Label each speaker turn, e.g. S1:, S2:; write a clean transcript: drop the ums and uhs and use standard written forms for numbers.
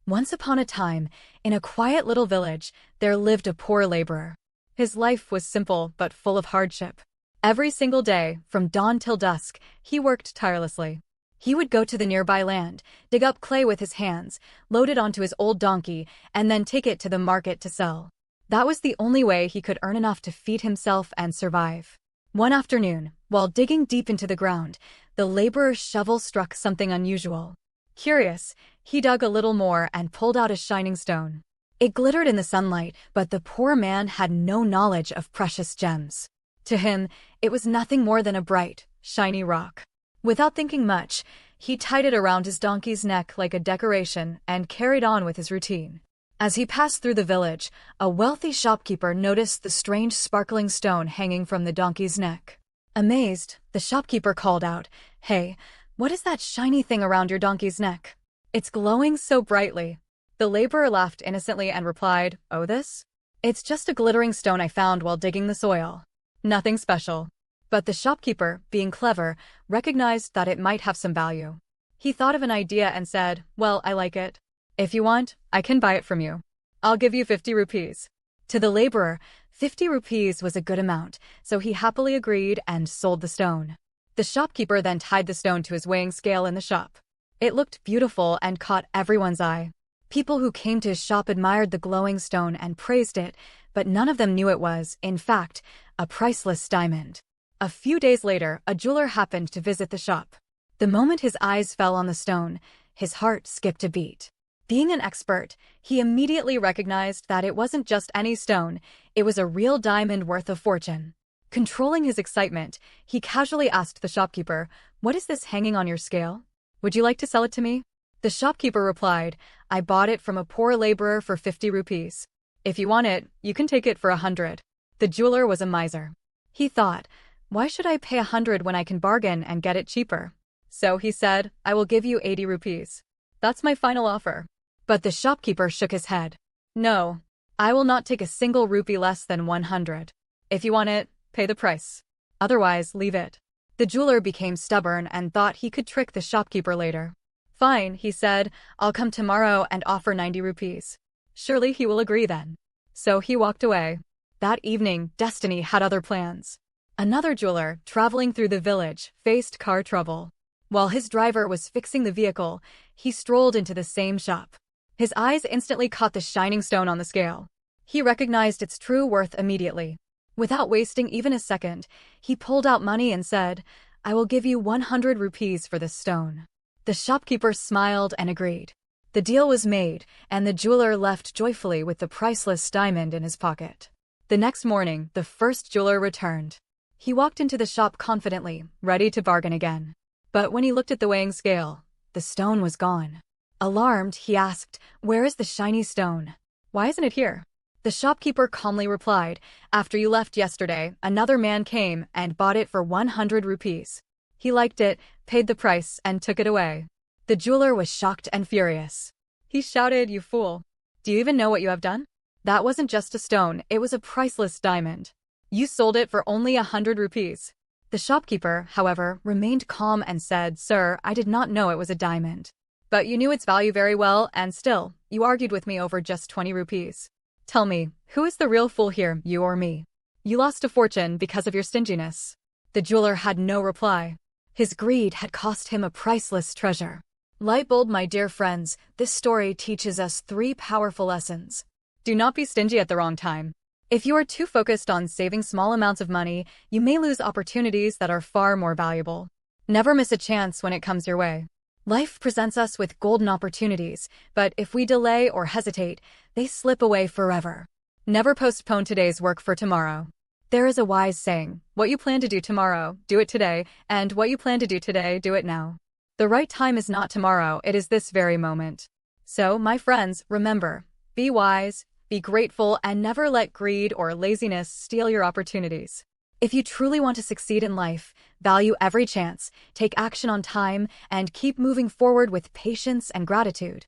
S1: Once upon a time, in a quiet little village, there lived a poor laborer. His life was simple but full of hardship. Every single day, from dawn till dusk, he worked tirelessly. He would go to the nearby land, dig up clay with his hands, load it onto his old donkey, and then take it to the market to sell. That was the only way he could earn enough to feed himself and survive. One afternoon, while digging deep into the ground, the laborer's shovel struck something unusual. Curious, he dug a little more and pulled out a shining stone. It glittered in the sunlight, but the poor man had no knowledge of precious gems. To him, it was nothing more than a bright, shiny rock. Without thinking much, he tied it around his donkey's neck like a decoration and carried on with his routine. As he passed through the village, a wealthy shopkeeper noticed the strange sparkling stone hanging from the donkey's neck. Amazed, the shopkeeper called out, "Hey, what is that shiny thing around your donkey's neck? It's glowing so brightly." The laborer laughed innocently and replied, "Oh, this? It's just a glittering stone I found while digging the soil. Nothing special." But the shopkeeper, being clever, recognized that it might have some value. He thought of an idea and said, "Well, I like it. If you want, I can buy it from you. I'll give you 50 rupees. To the laborer, 50 rupees was a good amount, so he happily agreed and sold the stone. The shopkeeper then tied the stone to his weighing scale in the shop. It looked beautiful and caught everyone's eye. People who came to his shop admired the glowing stone and praised it, but none of them knew it was, in fact, a priceless diamond. A few days later, a jeweler happened to visit the shop. The moment his eyes fell on the stone, his heart skipped a beat. Being an expert, he immediately recognized that it wasn't just any stone, it was a real diamond worth a fortune. Controlling his excitement, he casually asked the shopkeeper, "What is this hanging on your scale? Would you like to sell it to me?" The shopkeeper replied, "I bought it from a poor laborer for 50 rupees. If you want it, you can take it for 100. The jeweler was a miser. He thought, "Why should I pay 100 when I can bargain and get it cheaper?" So he said, "I will give you 80 rupees. That's my final offer." But the shopkeeper shook his head. "No, I will not take a single rupee less than 100. If you want it, pay the price. Otherwise, leave it." The jeweler became stubborn and thought he could trick the shopkeeper later. "Fine," he said, "I'll come tomorrow and offer 90 rupees. Surely he will agree then." So he walked away. That evening, Destiny had other plans. Another jeweler, traveling through the village, faced car trouble. While his driver was fixing the vehicle, he strolled into the same shop. His eyes instantly caught the shining stone on the scale. He recognized its true worth immediately. Without wasting even a second, he pulled out money and said, "I will give you 100 rupees for this stone." The shopkeeper smiled and agreed. The deal was made, and the jeweler left joyfully with the priceless diamond in his pocket. The next morning, the first jeweler returned. He walked into the shop confidently, ready to bargain again. But when he looked at the weighing scale, the stone was gone. Alarmed, he asked, "Where is the shiny stone? Why isn't it here?" The shopkeeper calmly replied, "After you left yesterday, another man came and bought it for 100 rupees. He liked it, paid the price, and took it away." The jeweler was shocked and furious. He shouted, "You fool! Do you even know what you have done? That wasn't just a stone, it was a priceless diamond. You sold it for only 100 rupees. The shopkeeper, however, remained calm and said, "Sir, I did not know it was a diamond. But you knew its value very well, and still, you argued with me over just 20 rupees. Tell me, who is the real fool here, you or me? You lost a fortune because of your stinginess." The jeweler had no reply. His greed had cost him a priceless treasure. Light bulb, my dear friends, this story teaches us 3 powerful lessons. Do not be stingy at the wrong time. If you are too focused on saving small amounts of money, you may lose opportunities that are far more valuable. Never miss a chance when it comes your way. Life presents us with golden opportunities, but if we delay or hesitate, they slip away forever. Never postpone today's work for tomorrow. There is a wise saying, "What you plan to do tomorrow, do it today, and what you plan to do today, do it now." The right time is not tomorrow, it is this very moment. So, my friends, remember, be wise, be grateful, and never let greed or laziness steal your opportunities. If you truly want to succeed in life, value every chance, take action on time, and keep moving forward with patience and gratitude.